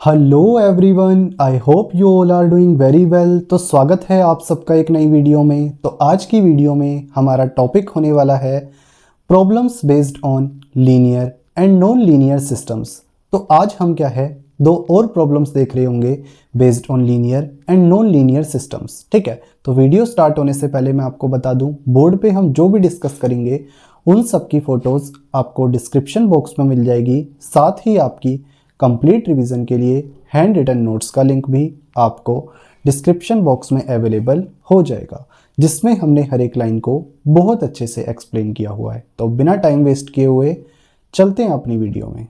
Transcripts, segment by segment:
Hello everyone, I hope you all are doing very well. तो स्वागत है आप सबका एक नई वीडियो में। तो आज की वीडियो में हमारा टॉपिक होने वाला है problems based on linear and non linear systems. तो आज हम क्या है दो और प्रॉब्लम्स देख रहे होंगे based on linear and non linear systems. ठीक है, तो वीडियो स्टार्ट होने से पहले मैं आपको बता दूं, बोर्ड पे हम जो भी डिस्कस करेंगे उन सब की फ़ोटोज़ आपको डिस्क्रिप्शन बॉक्स में मिल जाएगी। साथ ही आपकी कंप्लीट रिवीजन के लिए हैंड रिटन नोट्स का लिंक भी आपको डिस्क्रिप्शन बॉक्स में अवेलेबल हो जाएगा, जिसमें हमने हर एक लाइन को बहुत अच्छे से एक्सप्लेन किया हुआ है। तो बिना टाइम वेस्ट किए हुए चलते हैं अपनी वीडियो में।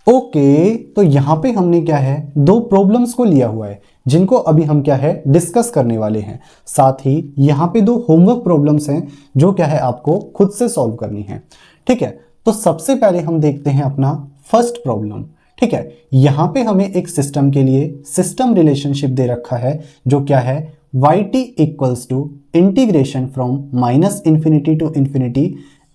ओके, तो यहाँ पे हमने क्या है दो प्रॉब्लम्स को लिया हुआ है जिनको अभी हम क्या है डिस्कस करने वाले हैं। साथ ही यहाँ पे दो होमवर्क प्रॉब्लम्स हैं जो क्या है आपको खुद से सॉल्व करनी है। ठीक है, तो सबसे पहले हम देखते हैं अपना फर्स्ट प्रॉब्लम। ठीक है, यहाँ पे हमें एक सिस्टम के लिए सिस्टम रिलेशनशिप दे रखा है जो क्या है yt equals to integration from minus infinity to infinity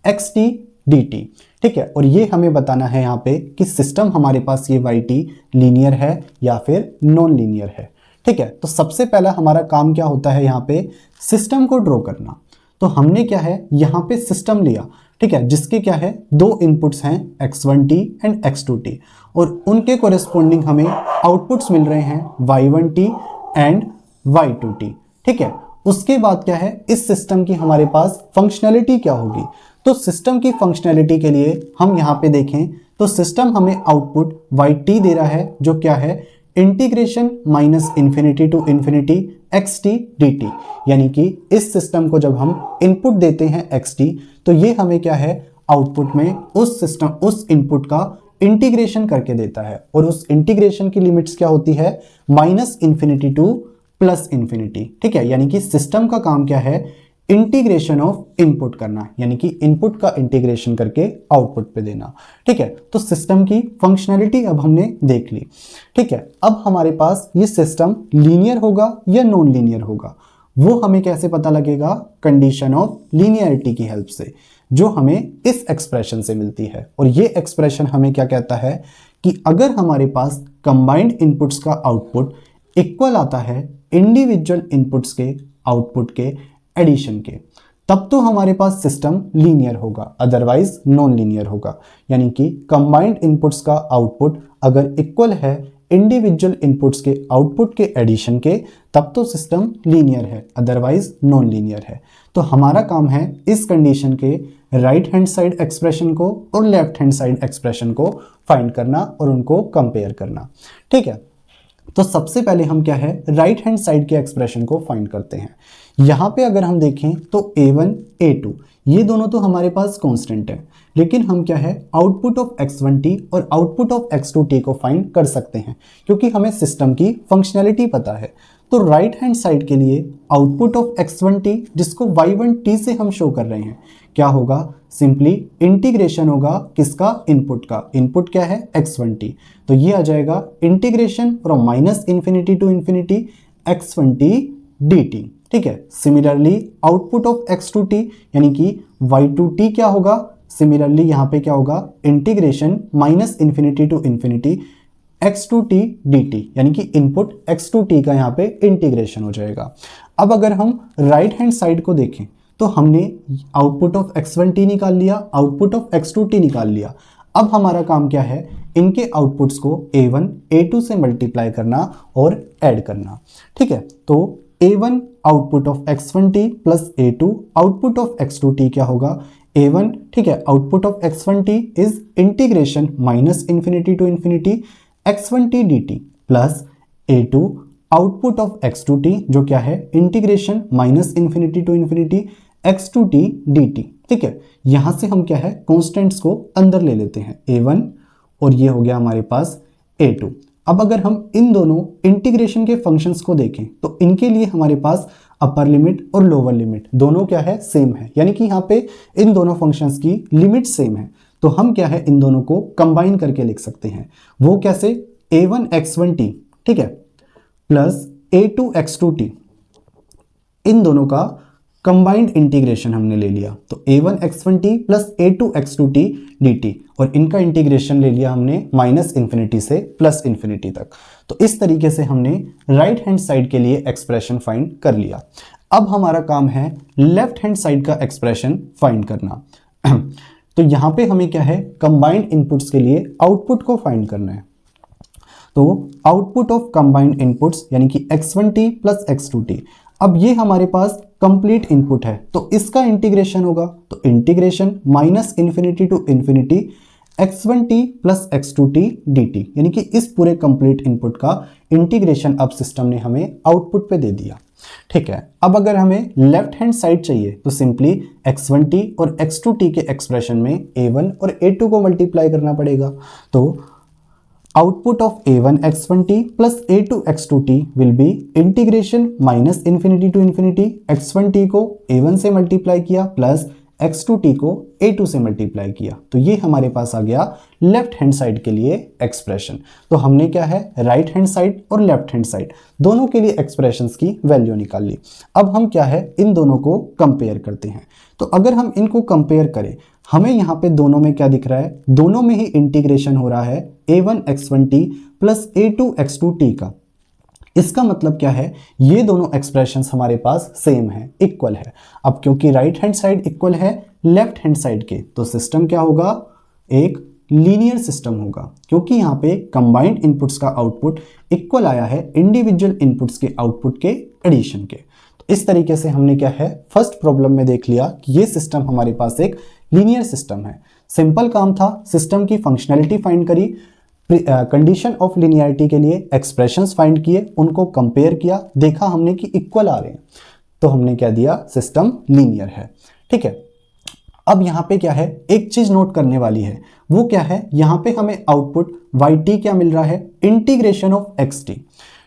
xt dt। ठीक है, और ये हमें बताना है यहाँ पे कि सिस्टम हमारे पास ये yt लीनियर है या फिर नॉन लीनियर है। ठीक है, तो सबसे पहला हमारा काम क्या होता है यहाँ पे सिस्टम को ड्रॉ करना। तो हमने क्या है यहाँ पे सिस्टम लिया, ठीक है, जिसके क्या है दो इनपुट्स हैं x1t एंड x2t, और उनके कोरेस्पोंडिंग हमें आउटपुट्स मिल रहे हैं y1t एंड y2t। ठीक है, उसके बाद क्या है इस सिस्टम की हमारे पास फंक्शनैलिटी क्या होगी। तो सिस्टम की फंक्शनैलिटी के लिए हम यहाँ पे देखें तो सिस्टम हमें आउटपुट yt दे रहा है जो क्या है integration minus infinity to infinity xt dt। यानी कि इस सिस्टम को जब हम इनपुट देते हैं xt तो ये हमें क्या है आउटपुट में उस इनपुट का इंटीग्रेशन करके देता है, और उस इंटीग्रेशन की लिमिट्स क्या होती है minus infinity two plus infinity. ठीक है, यानी कि सिस्टम का काम क्या है इंटीग्रेशन ऑफ इनपुट करना, यानी कि इनपुट का इंटीग्रेशन करके आउटपुट पे देना। ठीक है, तो सिस्टम की फंक्शनैलिटी अब हमने देख ली। ठीक है, अब हमारे पास ये सिस्टम लीनियर होगा या नॉन लीनियर होगा वो हमें कैसे पता लगेगा, कंडीशन ऑफ लीनियरिटी की हेल्प से, जो हमें इस एक्सप्रेशन से मिलती है। और ये एक्सप्रेशन हमें क्या कहता है कि अगर हमारे पास कंबाइंड इनपुट्स का आउटपुट इक्वल आता है इंडिविजुअल इनपुट्स के आउटपुट के एडिशन के, तब तो हमारे पास सिस्टम लीनियर होगा, अदरवाइज नॉन लीनियर होगा। यानी कि कंबाइंड इनपुट्स का आउटपुट अगर इक्वल है इंडिविजुअल इनपुट्स के आउटपुट के एडिशन के, तब तो सिस्टम लीनियर है, अदरवाइज नॉन लीनियर है। तो हमारा काम है इस कंडीशन के राइट हैंड साइड एक्सप्रेशन को और लेफ्ट हैंड साइड एक्सप्रेशन को फाइंड करना और उनको कंपेयर करना। ठीक है, तो सबसे पहले हम क्या है राइट हैंड साइड के एक्सप्रेशन को फाइंड करते हैं। यहाँ पे अगर हम देखें तो a1 a2 ये दोनों तो हमारे पास कांस्टेंट है, लेकिन हम क्या है आउटपुट ऑफ x1t और आउटपुट ऑफ x2t को फाइंड कर सकते हैं क्योंकि हमें सिस्टम की फंक्शनैलिटी पता है। तो राइट हैंड साइड के लिए आउटपुट ऑफ x1t जिसको y1t से हम शो कर रहे हैं क्या होगा, सिंपली इंटीग्रेशन होगा किसका इनपुट का, इनपुट क्या है x1t, तो ये आ जाएगा integration from minus infinity to infinity x1t dt। ठीक है, सिमिलरली आउटपुट ऑफ x2t यानी कि y2t क्या होगा, सिमिलरली यहाँ पे क्या होगा integration minus infinity to infinity x2t dt, यानी कि इनपुट x2t का यहाँ पे इंटीग्रेशन हो जाएगा। अब अगर हम राइट हैंड साइड को देखें तो हमने आउटपुट ऑफ x1t निकाल लिया, आउटपुट ऑफ x2t निकाल लिया। अब हमारा काम क्या है इनके आउटपुट्स को a1 a2 से मल्टीप्लाई करना और ऐड करना। ठीक है, तो a1 output of x1t plus a2 output of x2t क्या होगा a1, ठीक है, output of x1t is integration minus infinity to infinity x1t dt plus a2 output of x2t जो क्या है integration minus infinity to infinity x2t dt। ठीक है, यहां से हम क्या है कांस्टेंट्स को अंदर ले लेते हैं a1 और ये हो गया हमारे पास a2। अब अगर हम इन दोनों इंटीग्रेशन के फंक्शंस को देखें तो इनके लिए हमारे पास अपर लिमिट और लोअर लिमिट दोनों क्या है सेम है, यानी कि यहाँ पे इन दोनों फंक्शंस की लिमिट सेम है। तो हम क्या है इन दोनों को कंबाइन करके लिख सकते हैं। वो कैसे, a1 x1t, ठीक है, प्लस a2 x2t, इन दोनों का कंबाइंड इंटीग्रेशन हमने ले लिया, तो a1x1t प्लस a2x2t dt, और इनका इंटीग्रेशन ले लिया हमने -∞ से +∞ तक। तो इस तरीके से हमने राइट हैंड साइड के लिए एक्सप्रेशन फाइंड कर लिया। अब हमारा काम है लेफ्ट हैंड साइड का एक्सप्रेशन फाइंड करना। तो यहां पे हमें क्या है, कंबाइंड इनपुट्स के लिए आउटपुट को फाइंड करना है। तो आउटपुट ऑफ कंबाइंड इनपुट्स यानी कि x1t प्लस x2t, अब ये हमारे पास कंप्लीट इनपुट है, तो इसका इंटीग्रेशन होगा, तो integration -∞ to ∞ x1t plus x2t dt, यानी कि इस पूरे कंप्लीट इनपुट का इंटीग्रेशन अब सिस्टम ने हमें आउटपुट पे दे दिया। ठीक है, अब अगर हमें लेफ्ट हैंड साइड चाहिए तो सिंपली x1t और x2t के एक्सप्रेशन में a1 और a2 को मल्टीप्लाई करना पड़ेगा। तो output of a1 x1t plus a2 x2t will be integration -∞ to ∞ x1t को a1 से मल्टीप्लाई किया प्लस x2t को a2 से मल्टीप्लाई किया, तो ये हमारे पास आ गया लेफ्ट हैंड साइड के लिए एक्सप्रेशन। तो हमने क्या है, राइट हैंड साइड और लेफ्ट हैंड साइड दोनों के लिए एक्सप्रेशंस की वैल्यू निकाल ली। अब हम क्या है, इन दोनों को कंपेयर करते हैं। तो अगर हम इनको कंपेयर करें, हमें यहाँ पे दोनों में क्या दिख रहा है, दोनों में ही इंटीग्रेशन हो रहा है a1 x1t plus a2 x2t का। इसका मतलब क्या है, ये दोनों एक्सप्रेशंस हमारे पास सेम है, इक्वल है। अब क्योंकि राइट हैंड साइड इक्वल है लेफ्ट हैंड साइड के, तो सिस्टम क्या होगा, एक लीनियर सिस्टम होगा, क्योंकि यहाँ पे कंबाइंड इनपुट्स का आउटपुट इक्वल आया है इंडिविजुअल इनपुट्स के आउटपुट के एडिशन के। तो इस तरीके से हमने क्या है, फर्स्ट प्रॉब्लम में देख लिया कि ये सिस्टम हमारे पास एक लीनियर सिस्टम है। सिंपल काम था, सिस्टम की फंक्शनैलिटी फाइंड करी, कंडीशन ऑफ लिनियरिटी के लिए एक्सप्रेशंस फाइंड किए, उनको कंपेयर किया, देखा हमने कि इक्वल आ रहे हैं, तो हमने क्या दिया, सिस्टम लीनियर है। ठीक है, अब यहाँ पे क्या है, एक चीज नोट करने वाली है, वो क्या है, यहाँ पे हमें आउटपुट yt क्या मिल रहा है, इंटीग्रेशन ऑफ xt।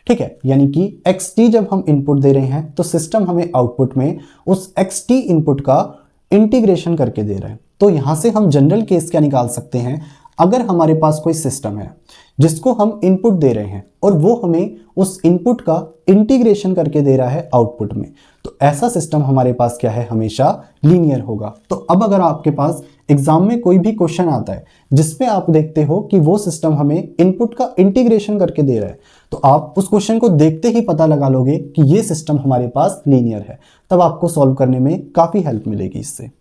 ठीक है, यानी कि xt जब हम इनपुट दे रहे हैं तो सिस्टम हमें आउटपुट में उस xt इनपुट का इंटीग्रेशन करके दे रहा है। तो यहां से हम जनरल केस क्या निकाल सकते हैं, अगर हमारे पास कोई सिस्टम है जिसको हम इनपुट दे रहे हैं और वो हमें उस इनपुट का इंटीग्रेशन करके दे रहा है आउटपुट में, तो ऐसा सिस्टम हमारे पास क्या है, हमेशा लीनियर होगा। तो अब अगर आपके पास एग्जाम में कोई भी क्वेश्चन आता है जिसपे आप देखते हो कि वो सिस्टम हमें इनपुट का इंटीग्रेशन करके दे रहा है, तो आप उस क्वेश्चन को देखते ही पता लगा लोगे कि ये सिस्टम हमारे पास लीनियर है, तब आपको सॉल्व करने में काफी हेल्प मिलेगी इससे।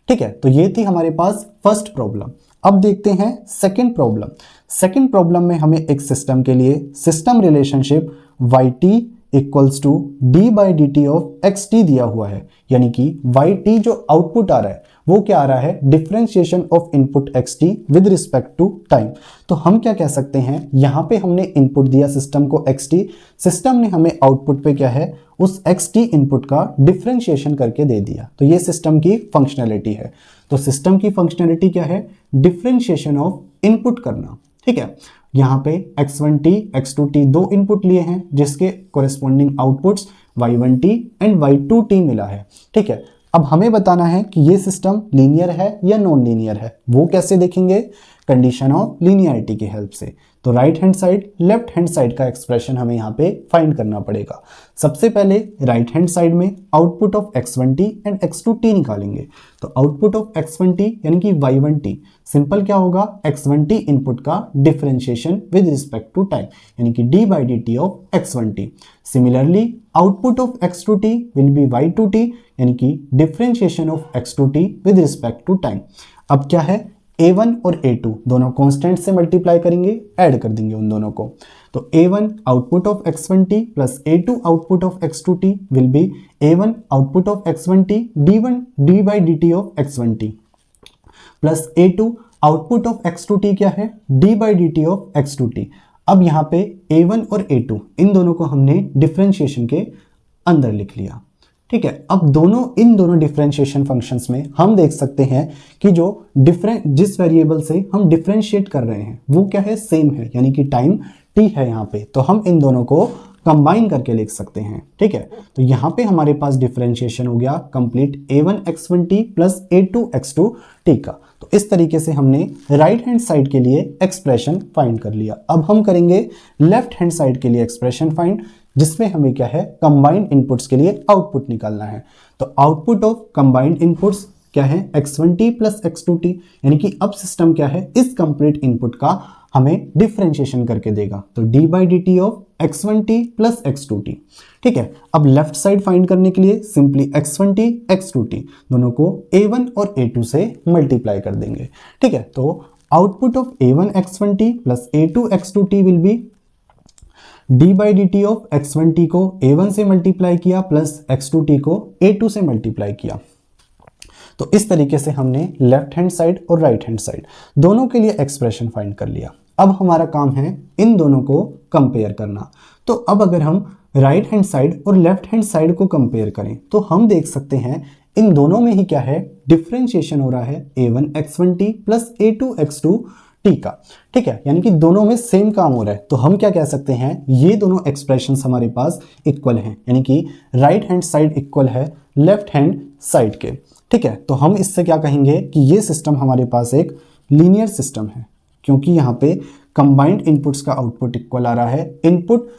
ठीक है, तो ये थी हमारे पास फर्स्ट प्रॉब्लम। अब देखते हैं सेकंड प्रॉब्लम। सेकंड प्रॉब्लम में हमें एक सिस्टम के लिए system relationship yt equals to d/dt of xt दिया हुआ है, यानी कि yt जो आउटपुट आ रहा है वो क्या आ रहा है, differentiation of input xt with respect to time. तो हम क्या कह सकते हैं, यहाँ पे हमने इनपुट दिया सिस्टम को xt, सिस्टम ने हमें आउटपुट पे क्या है, उस xt इनपुट का डिफरेंशिएशन करके दे दिया। तो ये सिस्टम की फंक्शनैलिटी है। तो सिस्टम की फंक्शनैलिटी क्या है, डिफरेंशिएशन ऑफ इनपुट करना। ठीक है, यहाँ पे x1t x2t दो इनपुट लिए हैं जिसके corresponding outputs y1t and y2t मिला है। ठीक है, अब हमें बताना है कि ये सिस्टम लीनियर है या नॉन लीनियर है। वो कैसे देखेंगे, कंडीशन ऑफ लीनियरिटी की हेल्प से। तो right hand side left hand side का एक्सप्रेशन हमें यहाँ पे फाइंड करना पड़ेगा। सबसे पहले राइट हैंड साइड में output of x1t and x2t निकालेंगे। तो आउटपुट ऑफ x1t यानी कि y1t, सिंपल क्या होगा, x1t इनपुट का differentiation with respect to time, यानी कि d/dt of x1t। Similarly output of x2t will be y2t, यानी कि differentiation of x2t with respect to time. अब क्या है, a1 और a2 दोनों कांस्टेंट से मल्टीप्लाई करेंगे, ऐड कर देंगे उन दोनों को। तो a1 output of x1t plus a2 output of x2t will B a1 output of x1t d/dt of x1t plus a2 output of x2t क्या है, d/dt ऑफ x2t। अब यहाँ पे a1 और a2 इन दोनों को हमने डिफरेंशिएशन के अंदर लिख लिया। ठीक है, अब इन दोनों डिफरेंशिएशन फंक्शंस में हम देख सकते हैं कि जो जिस वेरिएबल से हम डिफरेंशिएट कर रहे हैं वो क्या है, सेम है, यानी कि टाइम t है यहाँ पे। तो हम इन दोनों को कंबाइन करके लिख सकते हैं। ठीक है, तो यहाँ पे हमारे पास डिफरेंशिएशन हो गया complete a1 x1t plus a2 x2t का। तो इस तरीके से हमने राइट हैंड साइड के लिए एक्सप्रेशन फाइंड कर लिया। अब हम करेंगे लेफ्ट हैंड साइड के लिए एक्सप्रेशन फाइंड। जिसमें हमें क्या है कंबाइंड इनपुट्स के लिए आउटपुट निकालना है। तो आउटपुट ऑफ कंबाइंड इनपुट्स क्या है x1t प्लस x2t, यानी कि अब सिस्टम क्या है इस कंप्लीट इनपुट का हमें डिफरेंशिएशन करके देगा। तो d by D T of x1t plus x2t। ठीक है, अब लेफ्ट साइड फाइंड करने के लिए सिंपली x1t x2t दोनों को a1 और a2 से मल्टीप्लाई कर देंगे। ठीक है, तो output of a1 x1t plus a2 x2t will B d by D T of x1t को a1 से मल्टीप्लाई किया प्लस x2t को a2 से मल्टीप्लाई किया। तो इस तरीके से हमने लेफ्ट हैंड साइड और राइट हैंड साइड दोनों के लिए एक्सप्रेशन फाइंड कर लिया। अब हमारा काम है इन दोनों को कंपेयर करना। तो अब अगर हम राइट हैंड साइड और लेफ्ट हैंड साइड को कंपेयर करें तो हम देख सकते हैं इन दोनों में ही क्या है डिफरेंशिएशन हो रहा है a1 x1t plus a2 x2t का। ठीक है, यानी कि दोनों में सेम काम हो रहा है। तो हम क्या कह सकते हैं, ये दोनों एक्सप्रेशंस हमारे पास इक्वल हैं, यानी कि राइट हैंड साइड इक्वल है लेफ्ट हैंड साइड के। ठीक है, तो हम इससे क्या कहेंगे कि ये सिस्टम हमारे पास एक लीनियर सिस्टम है, क्योंकि यहाँ पे कंबाइंड इनपुट्स का आउटपुट इक्वल आ रहा है इनपुट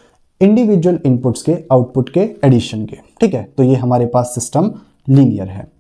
इंडिविजुअल इनपुट्स के आउटपुट के एडिशन के। ठीक है, तो ये हमारे पास सिस्टम लीनियर है।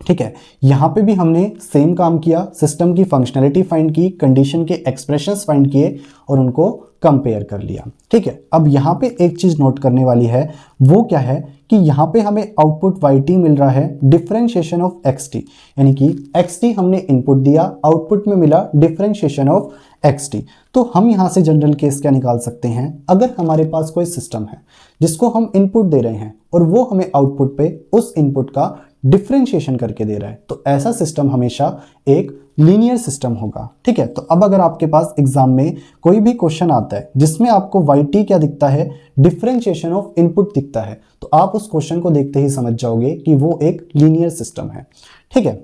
ठीक है, यहाँ पे भी हमने सेम काम किया, सिस्टम की फंक्शनैलिटी फाइंड की, कंडीशन के एक्सप्रेशंस फाइंड किए और उनको कंपेयर कर लिया। ठीक है, अब यहाँ पे एक चीज नोट करने वाली है, वो क्या है कि यहाँ पे हमें आउटपुट yt मिल रहा है डिफरेंशिएशन ऑफ xt, यानी कि xt हमने इनपुट दिया, आउटपुट में मिला डिफरेंशिएशन ऑफ xt। तो हम यहाँ से जनरल केस क्या निकाल सकते हैं, अगर हमारे पास कोई सिस्टम है जिसको हम इनपुट दे रहे हैं और वो हमें आउटपुट पे उस इनपुट का डिफरेंशिएशन करके दे रहा है, तो ऐसा सिस्टम हमेशा एक लीनियर सिस्टम होगा। ठीक है, तो अब अगर आपके पास एग्जाम में कोई भी क्वेश्चन आता है जिसमें आपको yt क्या दिखता है, डिफरेंशिएशन ऑफ इनपुट दिखता है, तो आप उस क्वेश्चन को देखते ही समझ जाओगे कि वो एक लीनियर सिस्टम है। ठीक है,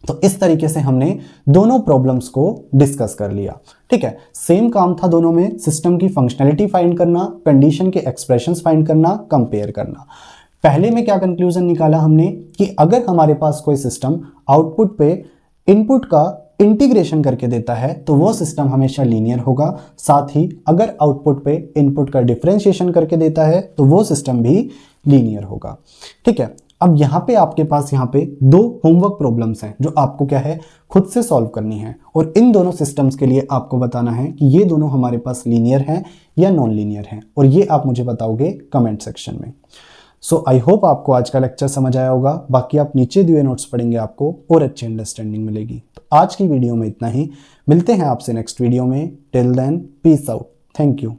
तो इस तरीके से हमने दोनों प्रॉब्लम्स को डिस्कस कर लिया। ठीक है, सेम काम था दोनों में, सिस्टम की फंक्शनैलिटी फाइंड करना, कंडीशन के एक्सप्रेशंस फाइंड करना, कंपेयर करना। पहले में क्या कंक्लूजन निकाला हमने कि अगर हमारे पास कोई सिस्टम आउटपुट पे इनपुट का इंटीग्रेशन करके देता है तो वो सिस्टम हमेशा लीनियर होगा। साथ ही अगर आउटपुट पे इनपुट का डिफरेंशिएशन करके देता है तो वो सिस्टम भी लीनियर होगा। ठीक है, अब यहाँ पे आपके पास यहाँ पे दो होमवर्क प्रॉब्लम्स हैं जो आपको क्या है खुद से सॉल्व करनी है, और इन दोनों सिस्टम्स के लिए आपको बताना है कि ये दोनों हमारे पास लीनियर हैं या नॉन लीनियर हैं, और ये आप मुझे बताओगे कमेंट सेक्शन में। सो आई होप आपको आज का लेक्चर समझ आया होगा। बाकी आप नीचे दिए नोट्स पढ़ेंगे, आपको और अच्छी अंडरस्टैंडिंग मिलेगी। तो आज की वीडियो में इतना ही, मिलते हैं आपसे नेक्स्ट वीडियो में। Till then peace out, thank you.